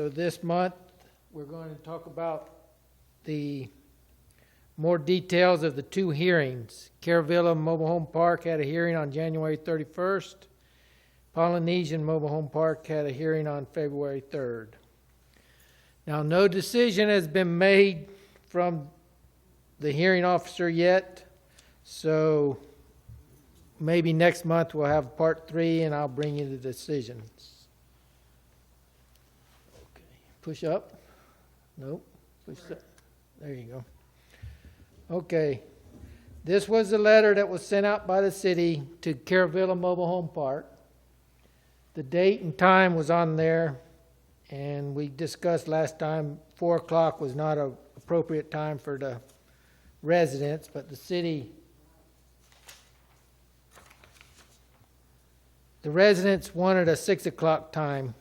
So this month, we're going to talk about the more details of the two hearings. Caravilla Mobile Home Park had a hearing on January 31st. Polynesian Mobile Home Park had a hearing on February 3rd. Now, no decision has been made from the hearing officer yet, so maybe next month we'll have part 3 and I'll bring you the decisions. Okay. Push up. Nope. Push up. There you go. Okay. This was the letter that was sent out by the city to Caravilla Mobile Home Park. The date and time was on there, and we discussed last time 4 o'clock was not an appropriate time for the residents, but the residents wanted a 6 o'clock time,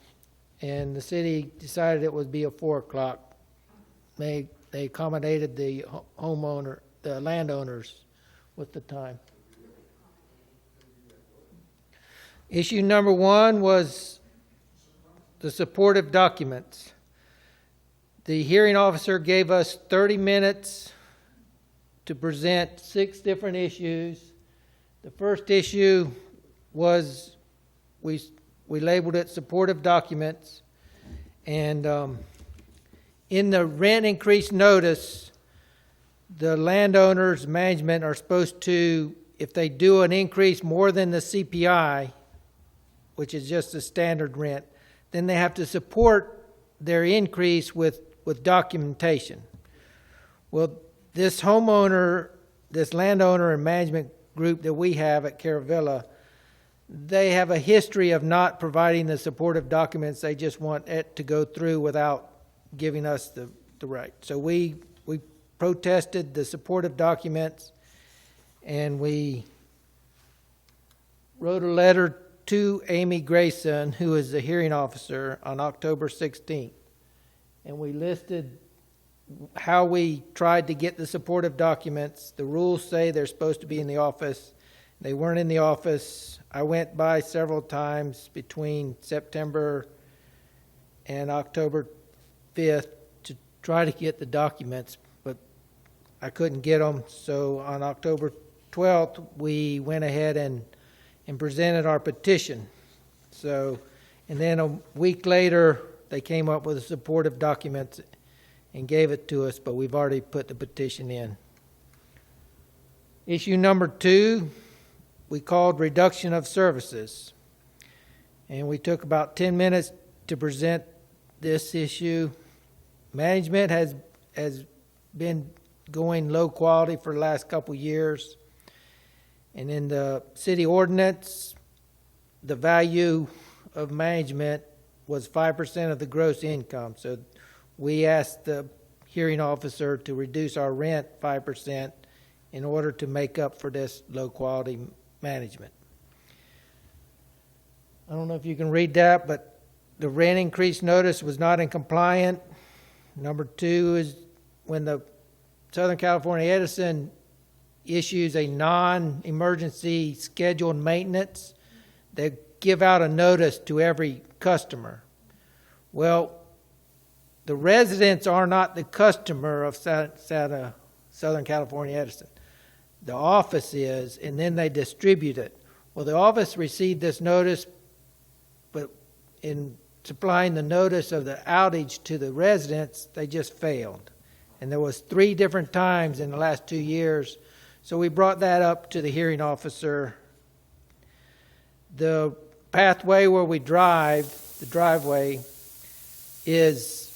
and the city decided it would be a 4 o'clock. They accommodated the landowners with the time. Issue number 1 was the supportive documents. The hearing officer gave us 30 minutes to present 6 different issues. The first issue was, we labeled it supportive documents, and in the rent increase notice, the landowners management are supposed to, if they do an increase more than the CPI, which is just the standard rent, then they have to support their increase with documentation. Well, this landowner and management group that we have at Caravilla, they have a history of not providing the supportive documents. They just want it to go through without giving us the right. So we protested the supportive documents, and we wrote a letter to Amy Grayson, who is the hearing officer, on October 16th. And we listed how we tried to get the supportive documents. The rules say they're supposed to be in the office. They weren't in the office. I went by several times between September and October 5th to try to get the documents, but I couldn't get them. So on October 12th, we went ahead and presented our petition. So, and then a week later, they came up with the supportive documents and gave it to us, but we've already put the petition in. Issue number 2, we called reduction of services. And we took about 10 minutes to present this issue. Management has been going low quality for the last couple years. And in the city ordinance, the value of management was 5% of the gross income. So we asked the hearing officer to reduce our rent 5% in order to make up for this low quality management. I don't know if you can read that, but the rent increase notice was not in compliance. Number 2 is when the Southern California Edison issues a non-emergency scheduled maintenance, they give out a notice to every customer. Well, the residents are not the customer of Southern California Edison. The office is, and then they distribute it. Well, the office received this notice, but in supplying the notice of the outage to the residents, they just failed. And there was 3 different times in the last 2 years. So we brought that up to the hearing officer. The pathway where we drive, the driveway, is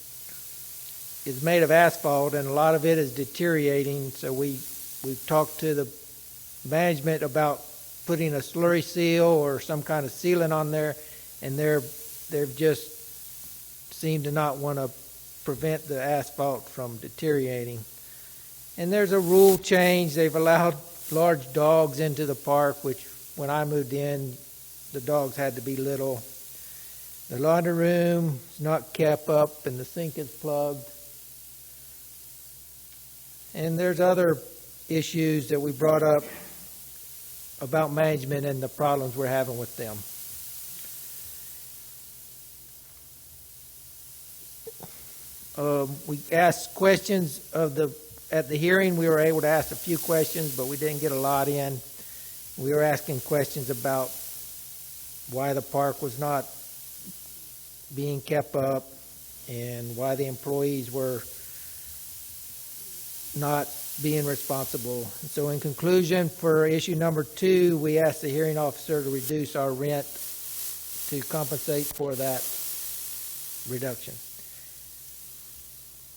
made of asphalt, and a lot of it is deteriorating. So we've talked to the management about putting a slurry seal or some kind of sealant on there, and they've just seemed to not want to prevent the asphalt from deteriorating. And there's a rule change. They've allowed large dogs into the park, which when I moved in, the dogs had to be little. The laundry room is not kept up, and the sink is plugged. And there's other issues that we brought up about management and the problems we're having with them. We asked questions at the hearing. We were able to ask a few questions, but we didn't get a lot in. We were asking questions about why the park was not being kept up and why the employees were not being responsible. And so in conclusion, for issue number 2, we asked the hearing officer to reduce our rent to compensate for that reduction.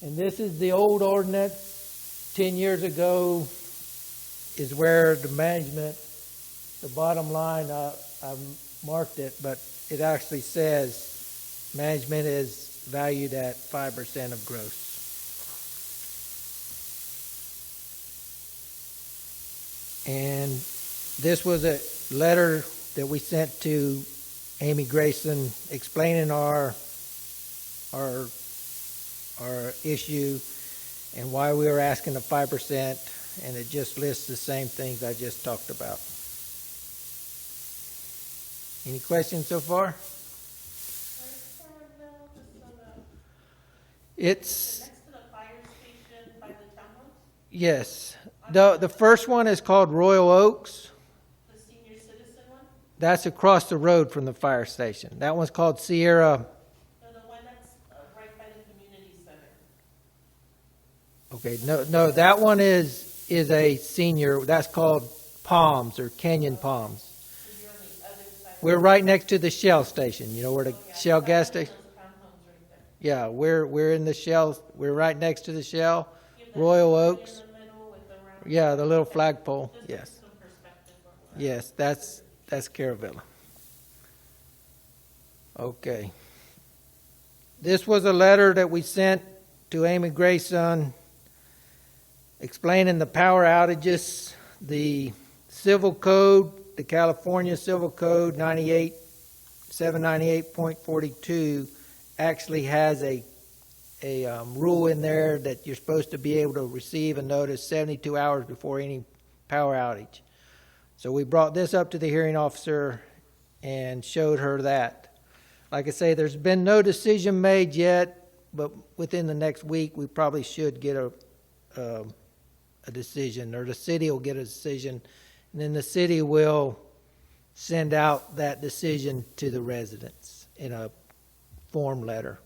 And this is the old ordinance. 10 years ago is where the management, the bottom line, I marked it, but it actually says management is valued at 5% of gross. And this was a letter that we sent to Amy Grayson explaining our issue and why we were asking the 5%, and it just lists the same things I just talked about. Any questions so far? It's next to the fire station by the townhouse? Yes. The first one is called Royal Oaks. The senior citizen one? That's across the road from the fire station. That one's called Sierra. No, the one that's right by the community center. Okay, no, that one is a senior. That's called Palms or Canyon Palms. So you're on the other side. We're right next to the Shell station. You know where the Shell gas station? Yeah, we're in the Shell. We're right next to the Shell. Royal Oaks. Yeah, the little flagpole. Yes. Yes, that's Caravilla. Okay. This was a letter that we sent to Amy Grayson explaining the power outages. The Civil Code, the California Civil Code 798.42 actually has a rule in there that you're supposed to be able to receive a notice 72 hours before any power outage. So we brought this up to the hearing officer and showed her that. Like I say, there's been no decision made yet, but within the next week we probably should get a decision, or the city will get a decision, and then the city will send out that decision to the residents in a form letter.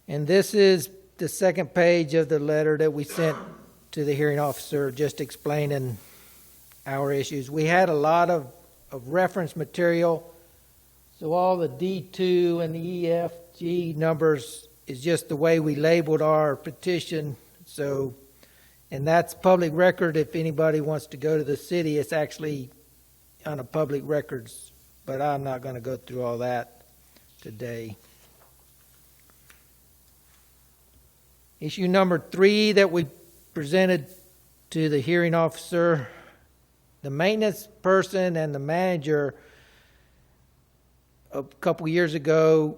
And this is the second page of the letter that we sent to the hearing officer, just explaining our issues. We had a lot of reference material, so all the D2 and the EFG numbers is just the way we labeled our petition. So, and that's public record. If anybody wants to go to the city, it's actually on a public records, but I'm not going to go through all that today. Issue number 3 that we presented to the hearing officer, the maintenance person and the manager a couple years ago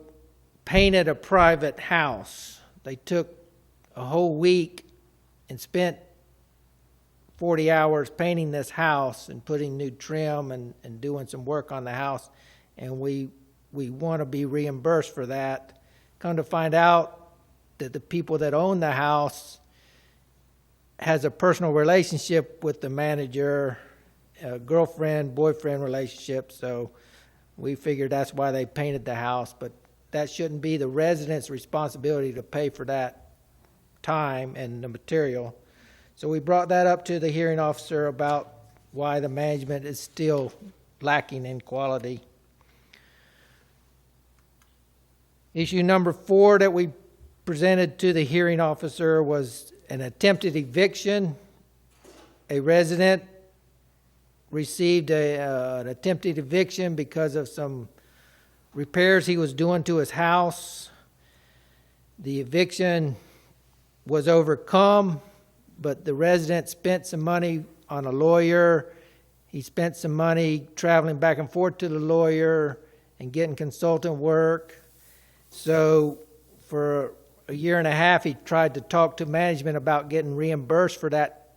painted a private house. They took a whole week and spent 40 hours painting this house and putting new trim and doing some work on the house, and we want to be reimbursed for that. Come to find out that the people that own the house has a personal relationship with the manager, a girlfriend, boyfriend relationship, so we figured that's why they painted the house, but that shouldn't be the resident's responsibility to pay for that time and the material. So we brought that up to the hearing officer about why the management is still lacking in quality. Issue number 4 that we presented to the hearing officer was an attempted eviction. A resident received an attempted eviction because of some repairs he was doing to his house. The eviction was overcome, but the resident spent some money on a lawyer. He spent some money traveling back and forth to the lawyer and getting consultant work. So for a year and a half, he tried to talk to management about getting reimbursed for that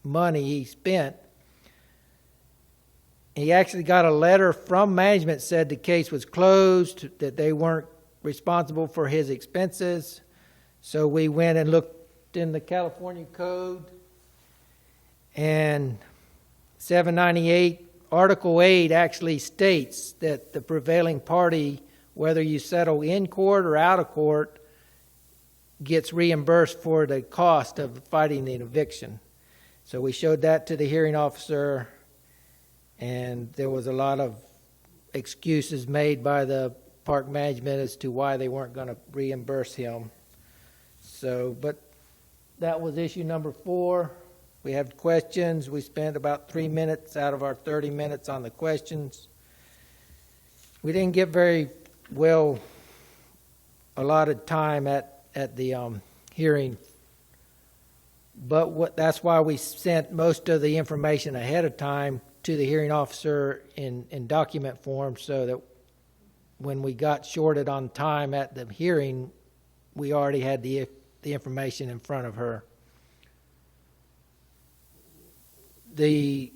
money he spent. He actually got a letter from management said the case was closed, that they weren't responsible for his expenses. So we went and looked in the California code, and 798 Article 8 actually states that the prevailing party, whether you settle in court or out of court, gets reimbursed for the cost of fighting the eviction. So we showed that to the hearing officer, and there was a lot of excuses made by the park management as to why they weren't going to reimburse him. So, but that was issue number 4. We have questions. We spent about 3 minutes out of our 30 minutes on the questions. We didn't get very well allotted time at the hearing, but that's why we sent most of the information ahead of time to the hearing officer in document form, so that when we got shorted on time at the hearing, we already had the information in front of her. This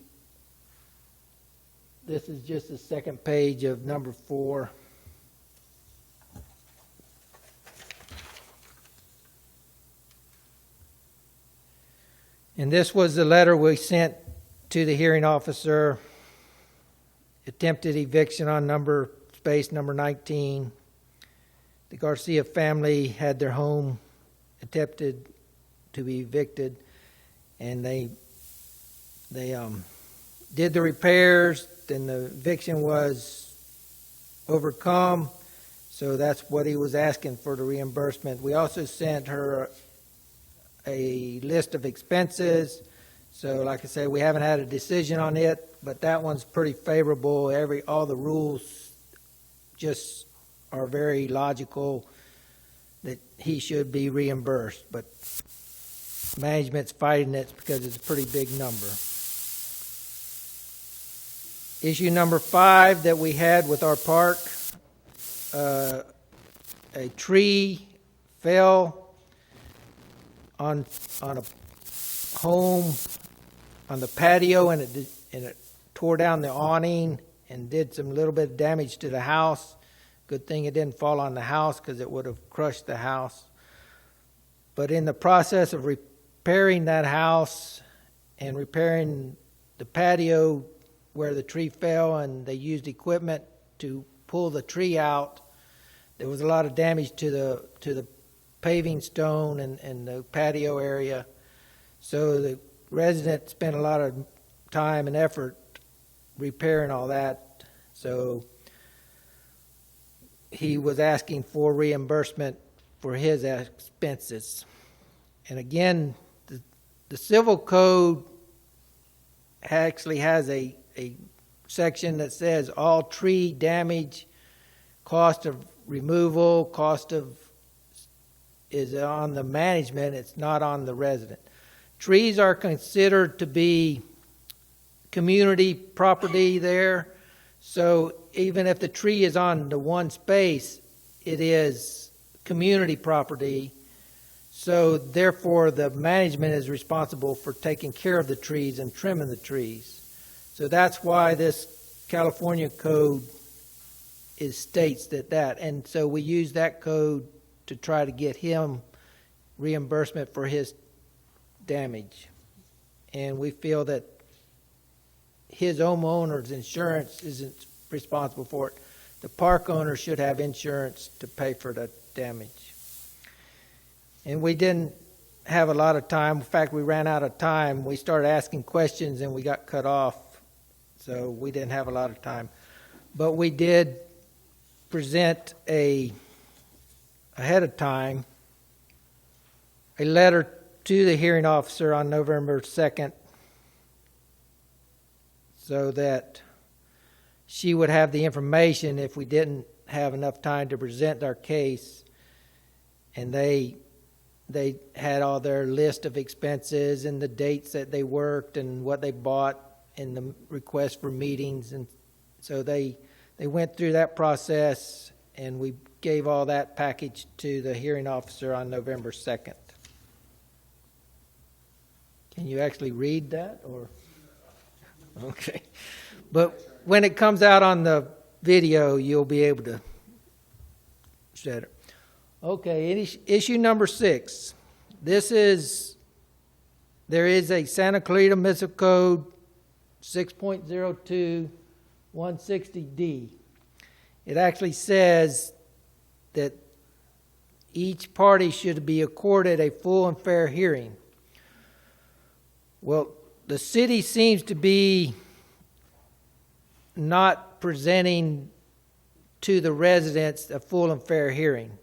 is just the second page of number 4. And this was the letter we sent to the hearing officer. Attempted eviction on number 19. The Garcia family had their home attempted to be evicted, and they did the repairs, then the eviction was overcome, so that's what he was asking for, the reimbursement. We also sent her a list of expenses. So like I said, we haven't had a decision on it, but that one's pretty favorable. All the rules just are very logical that he should be reimbursed, but management's fighting it because it's a pretty big number. Issue number 5 that we had with our park, a tree fell on a home on the patio, and it tore down the awning and did some little bit of damage to the house. Good thing it didn't fall on the house, because it would have crushed the house. But in the process of repairing that house and repairing the patio where the tree fell, and they used equipment to pull the tree out, there was a lot of damage to the paving stone and the patio area. So the resident spent a lot of time and effort repairing all that. So he was asking for reimbursement for his expenses. And again, the civil code actually has a section that says all tree damage, cost of removal, is on the management. It's not on the resident. Trees are considered to be community property there. So even if the tree is on the one space, it is community property. So therefore, the management is responsible for taking care of the trees and trimming the trees. So that's why this California code states that. And so we use that code to try to get him reimbursement for his damage. And we feel that his homeowner's insurance isn't responsible for it. The park owner should have insurance to pay for the damage. And we didn't have a lot of time. In fact, we ran out of time. We started asking questions and we got cut off. So we didn't have a lot of time. But we did present ahead of time a letter to the hearing officer on November 2nd, so that she would have the information if we didn't have enough time to present our case. And they had all their list of expenses and the dates that they worked and what they bought and the request for meetings. And so they went through that process, and we gave all that package to the hearing officer on November 2nd. Can you actually read that? Or okay. But when it comes out on the video, you'll be able to etc. Okay, issue number 6. There is a Santa Clarita Municipal Code 6.0216D. It actually says that each party should be accorded a full and fair hearing. Well, the city seems to be not presenting to the residents a full and fair hearing.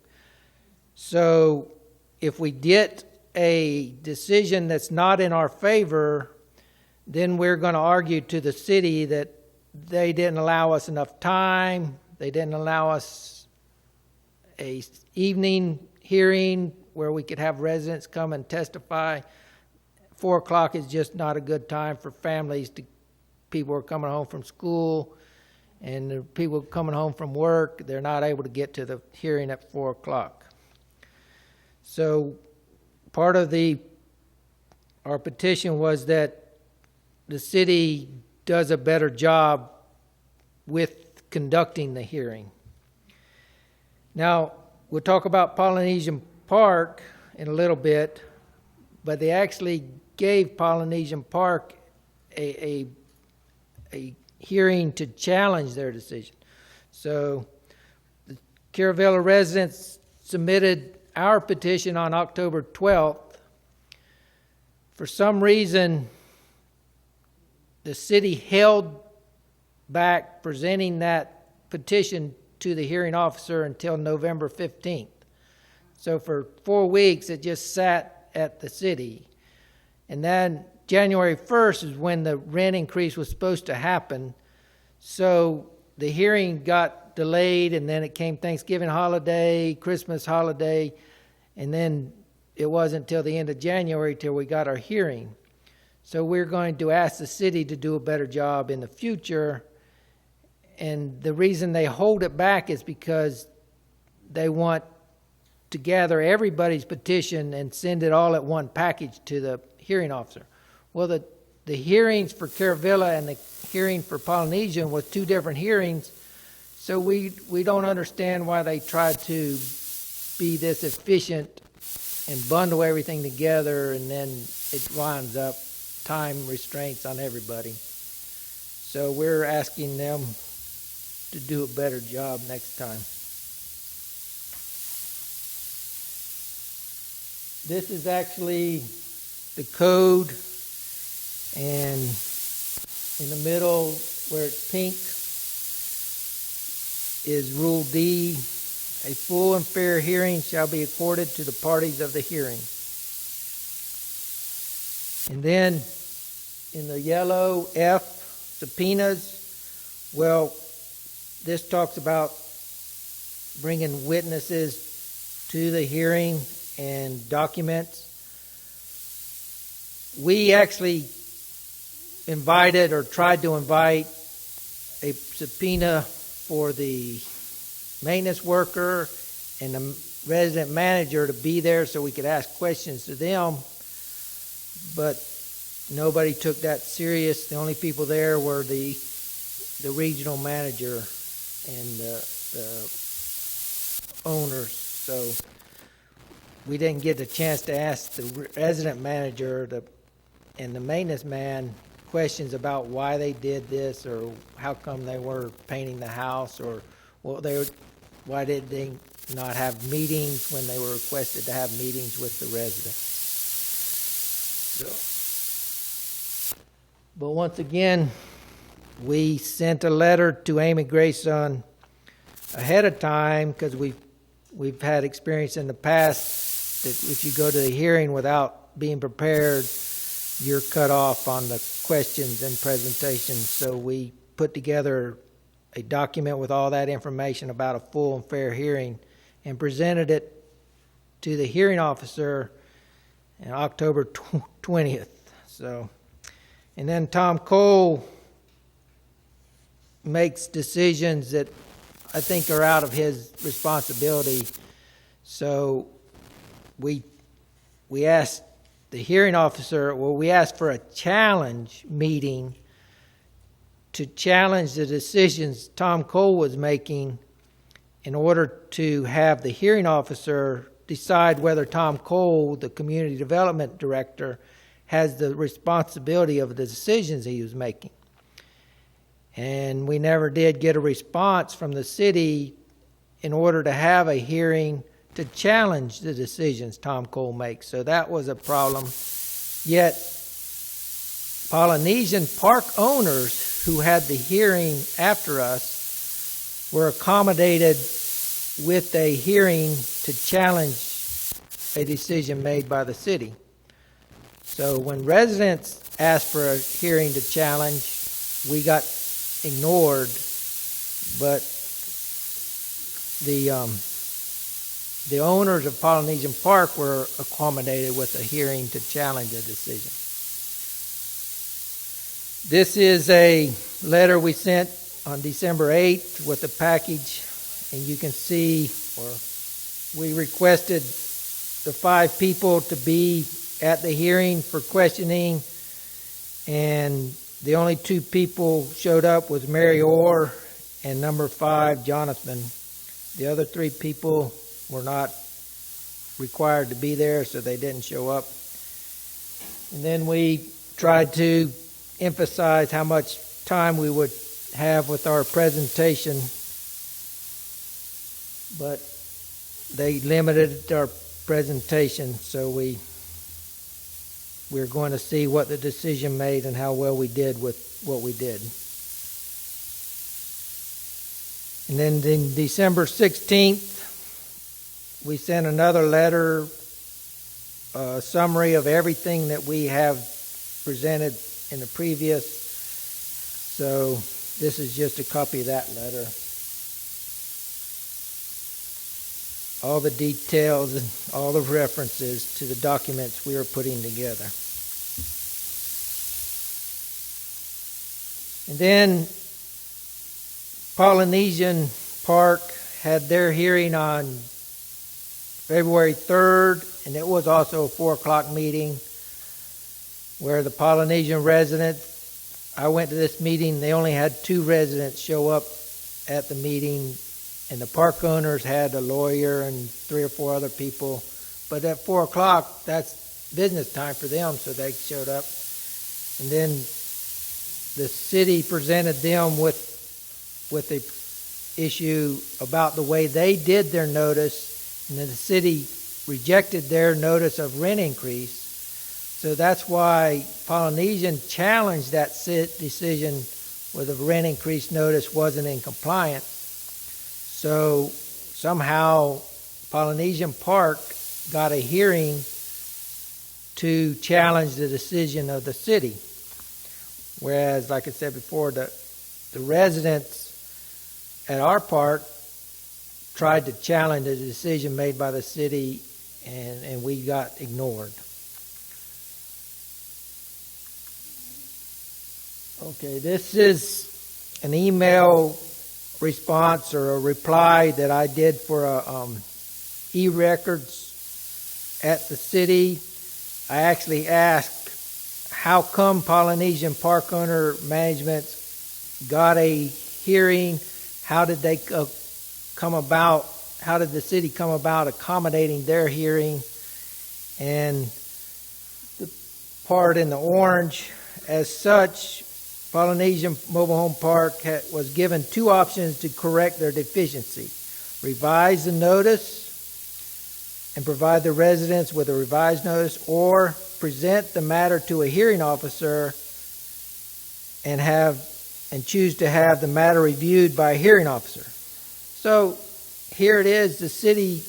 So if we get a decision that's not in our favor, then we're going to argue to the city that they didn't allow us enough time, they didn't allow us a evening hearing where we could have residents come and testify. 4 o'clock is just not a good time for families. People are coming home from school, and the people coming home from work, they're not able to get to the hearing at 4 o'clock. So part of our petition was that the city does a better job with conducting the hearing. Now, we'll talk about Polynesian Park in a little bit, but they actually gave Polynesian Park a hearing to challenge their decision. So the Caravella residents submitted our petition on October 12th. For some reason, the city held back presenting that petition to the hearing officer until November 15th. So for 4 weeks, it just sat at the city. And then January 1st is when the rent increase was supposed to happen. So the hearing got delayed, and then it came Thanksgiving holiday, Christmas holiday, and then it wasn't until the end of January till we got our hearing. So we're going to ask the city to do a better job in the future. And the reason they hold it back is because they want to gather everybody's petition and send it all at one package to the hearing officer. Well, the hearings for Caravella and the hearing for Polynesian was 2 different hearings, so we don't understand why they tried to be this efficient and bundle everything together, and then it winds up time restraints on everybody. So we're asking them to do a better job next time. This is actually the code, and in the middle where it's pink is Rule D. A full and fair hearing shall be accorded to the parties of the hearing. And then in the yellow F, subpoenas, well, this talks about bringing witnesses to the hearing and documents. We actually invited or tried to invite a subpoena for the maintenance worker and the resident manager to be there so we could ask questions to them, but nobody took that serious. The only people there were the regional manager and the owners. So we didn't get a chance to ask the resident manager and the maintenance man questions about why they did this, or how come they were painting the house, or why did they not have meetings when they were requested to have meetings with the residents. So, but once again, we sent a letter to Amy Grayson ahead of time, because we've had experience in the past that if you go to the hearing without being prepared, you're cut off on the questions and presentations. So we put together a document with all that information about a full and fair hearing and presented it to the hearing officer on October 20th. So, and then Tom Cole makes decisions that I think are out of his responsibility. So we asked the hearing officer, we asked for a challenge meeting to challenge the decisions Tom Cole was making, in order to have the hearing officer decide whether Tom Cole, the community development director, has the responsibility of the decisions he was making. And we never did get a response from the city in order to have a hearing to challenge the decisions Tom Cole makes. So that was a problem. Yet Polynesian Park owners who had the hearing after us were accommodated with a hearing to challenge a decision made by the city. So when residents asked for a hearing to challenge, we got ignored, but the owners of Polynesian Park were accommodated with a hearing to challenge a decision. This is a letter we sent on December 8th with a package, and you can see, or we requested the 5 people to be at the hearing for questioning, and the only 2 people showed up was Mary Orr and number 5, Jonathan. The other 3 people were not required to be there, so they didn't show up. And then we tried to emphasize how much time we would have with our presentation, but they limited our presentation, so we're going to see what the decision made and how well we did with what we did. And then on December 16th, we sent another letter, a summary of everything that we have presented in the previous. So this is just a copy of that letter. All the details and all the references to the documents we are putting together. And then Polynesian Park had their hearing on February 3rd, and it was also a 4 o'clock meeting where the Polynesian residents, I went to this meeting, they only had 2 residents show up at the meeting, and the park owners had a lawyer and 3 or 4 other people. But at 4 o'clock, that's business time for them, so they showed up. And then the city presented them with the issue about the way they did their notice, and then the city rejected their notice of rent increase. So that's why Polynesian challenged that decision where the rent increase notice wasn't in compliance. So somehow Polynesian Park got a hearing to challenge the decision of the city. Whereas, like I said before, the residents at our park tried to challenge the decision made by the city, and we got ignored. Okay, this is an email response or a reply that I did for e-records at the city. I actually asked, how come Polynesian Park Owner Management got a hearing? How did they come about? How did the city come about accommodating their hearing? And the part in the orange, as such, Polynesian Mobile Home Park was given 2 options to correct their deficiency: revise the notice and provide the residents with a revised notice, or present the matter to a hearing officer and choose to have the matter reviewed by a hearing officer. So here it is, the city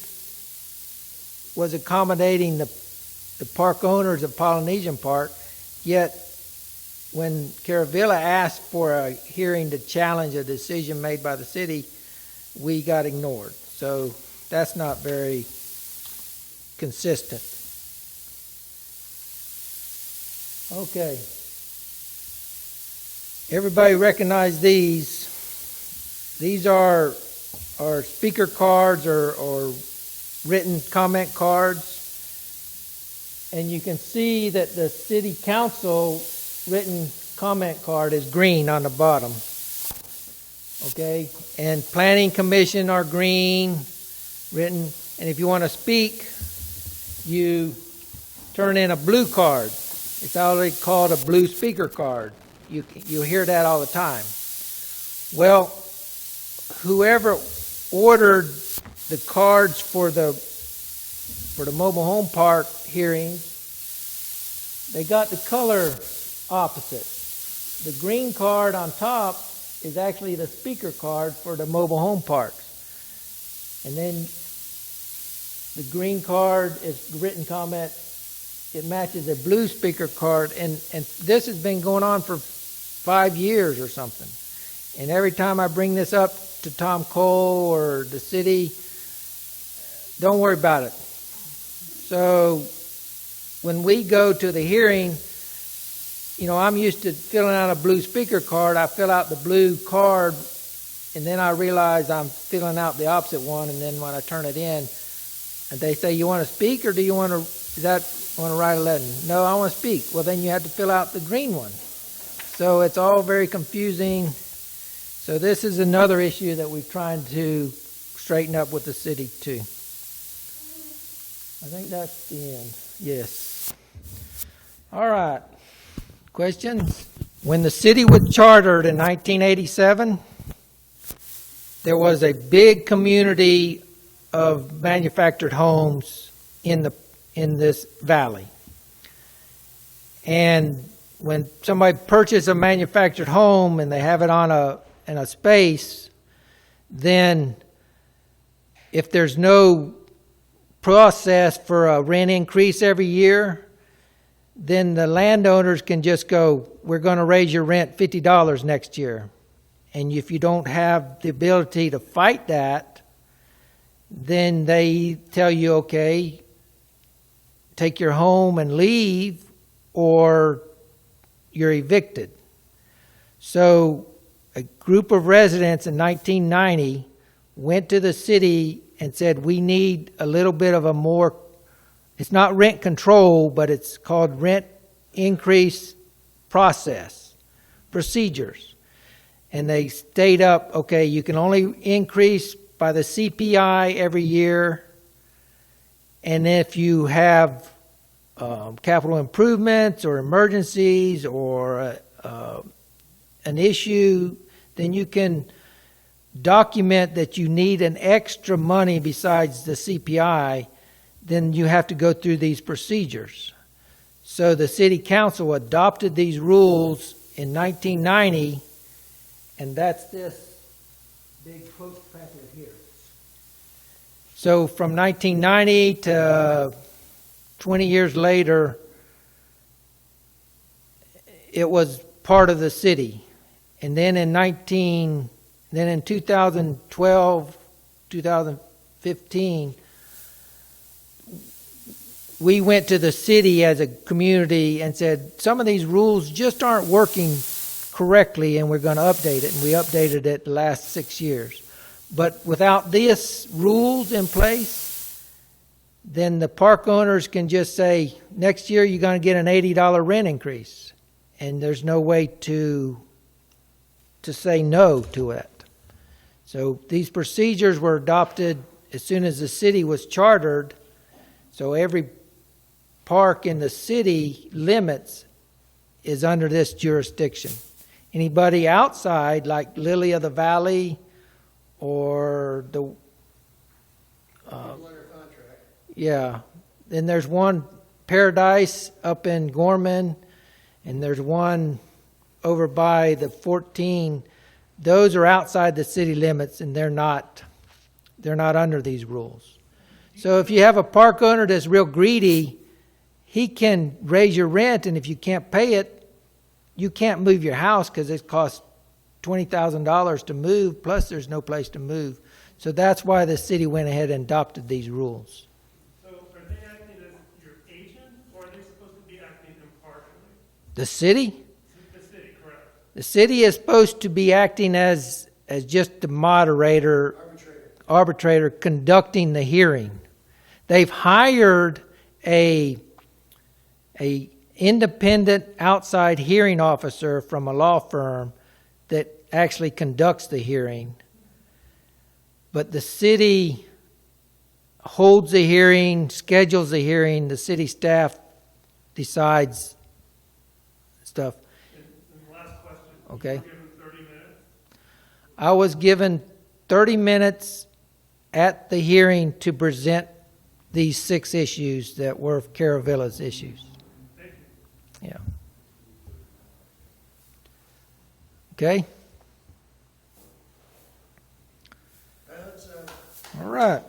was accommodating the park owners of Polynesian Park, yet when Caravilla asked for a hearing to challenge a decision made by the city, we got ignored. So that's not very consistent. Okay. Everybody recognize these. These are speaker cards or written comment cards. And you can see that the city council written comment card is green on the bottom. Okay, and planning commission are green, written, and if you want to speak, you turn in a blue card. It's already called a blue speaker card. You hear that all the time. Well, whoever ordered the cards for the mobile home park hearing, they got the color opposite. The green card on top is actually the speaker card for the mobile home parks. And then the green card is written comment. It matches the blue speaker card. And this has been going on for 5 years or something. And every time I bring this up to Tom Cole or the city, don't worry about it. So when we go to the hearing, I'm used to filling out a blue speaker card. I fill out the blue card, and then I realize I'm filling out the opposite one, and then when I turn it in, and they say, you want to speak, or do you want to write a letter? No, I want to speak. Well, then you have to fill out the green one. So it's all very confusing. So this is another issue that we've tried to straighten up with the city, too. I think that's the end. Yes. All right. Questions? When the city was chartered in 1987, there was a big community of manufactured homes in this valley. And when somebody purchases a manufactured home and they have it in a space, then if there's no process for a rent increase every year, then the landowners can just go, we're going to raise your rent $50 next year. And if you don't have the ability to fight that, then they tell you, okay, take your home and leave, or you're evicted. So a group of residents in 1990 went to the city and said, we need a little bit of a more, it's not rent control, but it's called rent increase procedures. And they stayed up, okay, you can only increase by the CPI every year. And if you have capital improvements or emergencies or an issue, then you can document that you need an extra money besides the CPI, then you have to go through these procedures. So the city council adopted these rules in 1990, and that's this big post pamphlet here. So from 1990 to 20 years later, it was part of the city. And then in 2012, 2015, we went to the city as a community and said, some of these rules just aren't working correctly, and we're going to update it. And we updated it the last 6 years. But without these rules in place, then the park owners can just say, next year you're going to get an $80 rent increase. And there's no way to say no to it. So these procedures were adopted as soon as the city was chartered. So every park in the city limits is under this jurisdiction. Anybody outside, like Lily of the Valley or the yeah. Then there's one Paradise up in Gorman, and there's one over by the 14. Those are outside the city limits, and they're not under these rules. So if you have a park owner that's real greedy, he can raise your rent, and if you can't pay it, you can't move your house because it costs $20,000 to move, plus there's no place to move. So that's why the city went ahead and adopted these rules. So are they acting as your agent, or are they supposed to be acting impartially? The city? The city, correct. The city is supposed to be acting as just the moderator, arbitrator conducting the hearing. They've hired a independent outside hearing officer from a law firm that actually conducts the hearing, but the city holds the hearing, schedules the hearing, the city staff decides stuff. And the last question. Okay. You were given 30 minutes. I was given 30 minutes at the hearing to present these 6 issues that were Caravella's issues. Thank you. Yeah. Okay? All right.